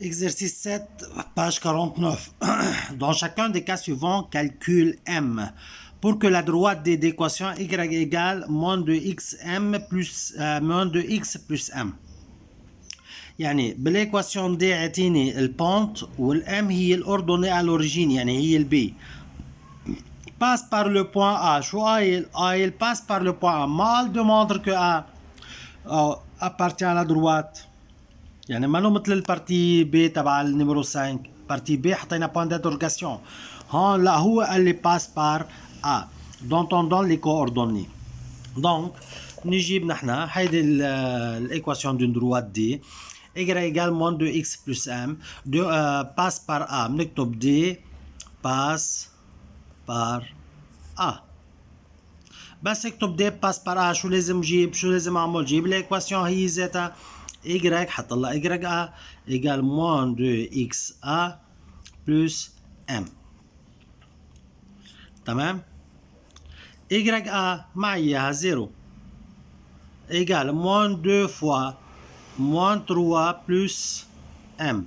Exercice 7, page 49. Dans chacun des cas suivants, calcule M. Pour que la droite des équations y égale moins de xm plus moins de x plus m. يعني بالايكواسيون دي اعطيني البونت والام هي الاوردوني على الاوريجين يعني هي البي. passe par le point A. شو قايل؟ قايل passe par le point A. ما قال demande que A appartient à la droite. يعني ما له مثل البارتي بي تبع النيميرو 5. بارتي بي حطينا بوان d'interrogation. هون لا هو قال لي passe par A dont on donne les coordonnées. donc نجيب نحن هيدي الايكواسيون d'une droite D y égale moins de x plus m passe par A. بنكتب D passe par A. بس اكتب D passe par A شو لازم جيب؟ شو لازم اعمل؟ جيب الايكواسيون هي ذاتها y حطلها y a égale moins de xa plus m. تمام؟ ya مع اياها 0 égale moins 2 fois moins 3 plus m.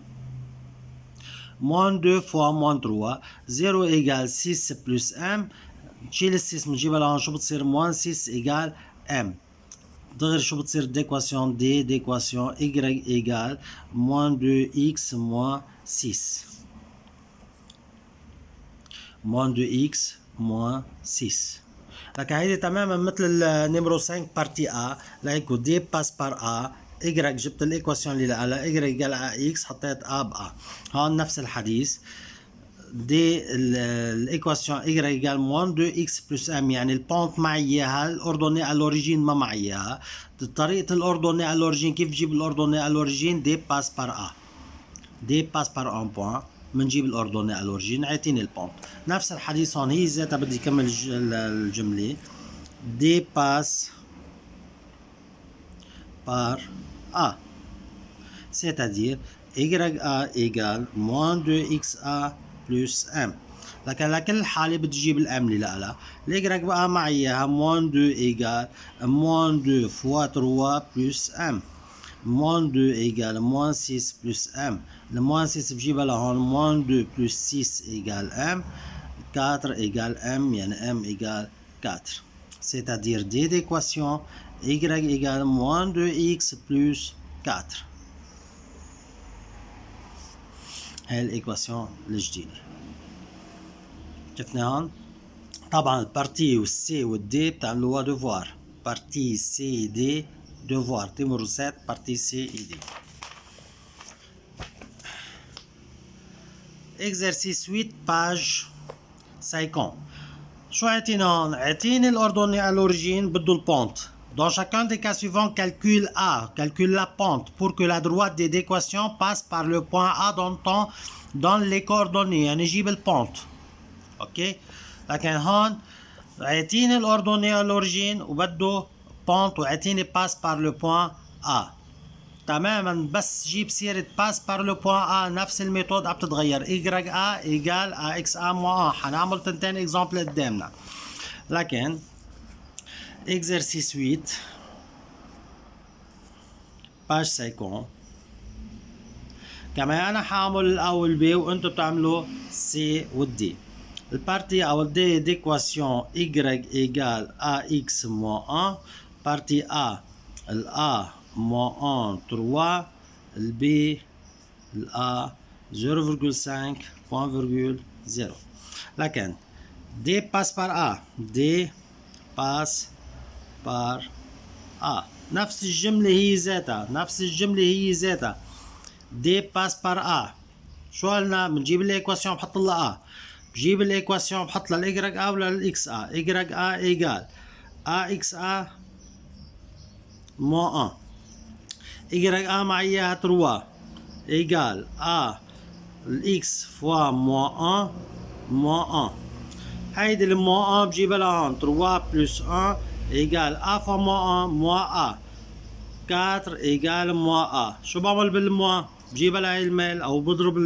moins 2 fois moins 3 0 égale 6 plus m. نشيل ال 6 بنجيبها لهون شو بتصير؟ moins 6 égale m. دغري شو بتصير d'équation D d'équation y égale moins 2x moins 6. moins 2x moins 6. لك هيدي تماما مثل النيمرو 5 بارتي A. لايكو D passe par A. y جبت الايكواسيون اللي لها y égale x حطيت A ب A. هون نفس الحديث. دي الايكواسيون y égale moins 2x plus m يعني البونت معي اياها الاوردوني على الاوريجين ما معي اياها. طريقة الاوردوني على الاوريجين كيف بجيب الاوردوني على الاوريجين؟ دي باس بار A. دي باس بار ان بوان بنجيب الاوردوني على الاوريجين عيطيني البونت. نفس الحديث هون هي ذاتها بدي اكمل الجملة. دي باس بار A c'est-à-dire ya égale moins 2xa plus m. لكن لكل حالة بتجيب الام اللي لها. الإجراك بقى معي اياها moins 2 égale moins 2 fois 3 plus m. moins 2 égale moins 6 plus m. le moins 6 بجيبها لهون moins 2 plus 6 égale m. 4 égale m يعني m égale 4. c'est-à-dire d d'équation y égale moins 2x plus 4. هاي الايكواسيون الجديدة. شفنا هون طبعا البارتي والسي والدي بتعملوها دوفوار. بارتي سي دي دوفوار نيميرو 7 بارتي سي اي دي. exercice 8 page 50. شو عطينا هون؟ عطيني الاوردوني على الاوريجين بده البونت. Dans chacun des cas suivants, calcule A, calcule la pente pour que la droite des équations passe par le point A dont on donne les coordonnées. يعني جيب البونت. اوكي؟ لكن هون عطيني الاوردوني على الاوريجين وبده بونت وعطيني باس بار لو بوين A. تماما بس جيب سيرة باس بار لو بوين A نفس الميثود عم تتغير. y égale à xa moins 1. حنعمل تنتين اكزامبل قدامنا. لكن exercice 8 page 50 كمان انا حاعمل الاول والبي وانتم بتعملوا سي والدي. البارتي او الدي d'équation y égale ax moins 1. partie A A moins 1 3. B A 0,5 0.0. لكن D passe par A. D passe par A. نفس الجملة هي ذاتها. نفس الجملة هي ذاتها. D passe par A. شو قلنا؟ بنجيب الايكواسيون بحط لها A. بجيب الايكواسيون بحط لها الاي A ولا الاكس A. y A égale axa moins 1. y A مع اياها 3 égale a الاكس fois moins 1 moins 1. هيدي ال moins 1 بجيبها لهون 3 plus 1 égale a fois moins 1 moins a. 4 égale moins a. شو بعمل بالموا؟ بجيبها لهي الميل او بضرب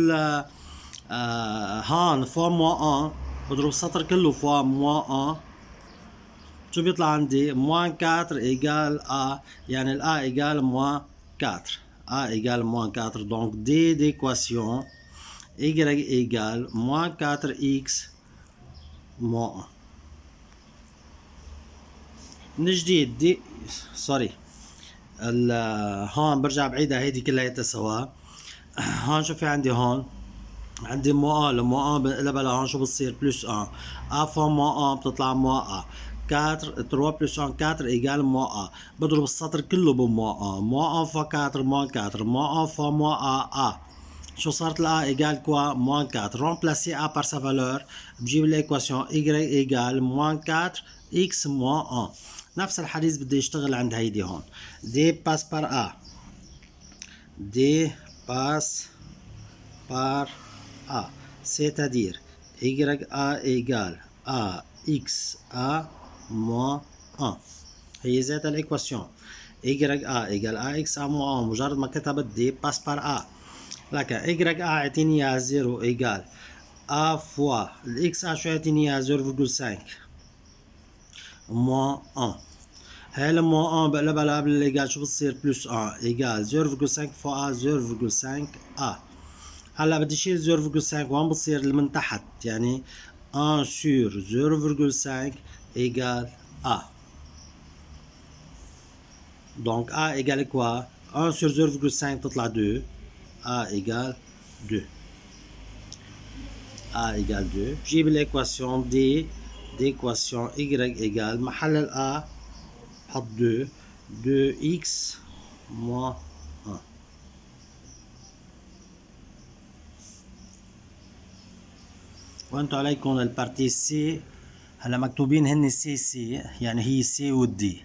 هون فوا moins 1. بضرب السطر كله فوا moins 1. شو بيطلع عندي؟ moins 4 égale a يعني ال a égale moins 4. A égale moins 4. Donc D d'équation Y égale moins 4X moins 1. من جديد دي سوري هون برجع بعيدها هيدي كلها سوا. هون شو في عندي هون؟ عندي مو ا لمو ا بنقلبها لهون شو بتصير؟ بلس 1. ا فوا مو ا بتطلع مو ا. 4 3 بلس 1 4 ايجال مو ا. بضرب السطر كله بمو ا. مو ا فوا 4 مو 4 مو ا فوا مو ا. شو صارت الA égale quoi? Moins 4. Remplacer A par sa valeur. بجيب l'équation Y égale moins 4 X moins 1. نفس الحديث بدي يشتغل عند هيدي هون. D passe par A. D passe par A. C'est-à-dire YA égale AXA moins 1. هي ذات الإيكواسيون. YA égale AXA moins 1. مجرد ما كتبت D passe par A. لكن Y A اعطيني اياها 0 ايجال A فوا الإكس A شو اعطيني اياها 0.5 موان 1. هاي الموان 1 بقلبها لقبل الايجال شو بتصير؟ بلس 1 ايجال 0.5 فوا A 0.5 A. هلا بدي شيل 0.5 وين بتصير اللي من تحت؟ يعني 1 sur 0.5 égale A. Donc A égale quoi? 1 sur 0.5 تطلع 2. A égale 2. A égale 2. بجيب l'équation D d'équation Y égale محل ال A بحط 2. 2x moins 1. وانتو عليكم البارتي سي. هلا مكتوبين هن سي سي يعني هي سي والدي.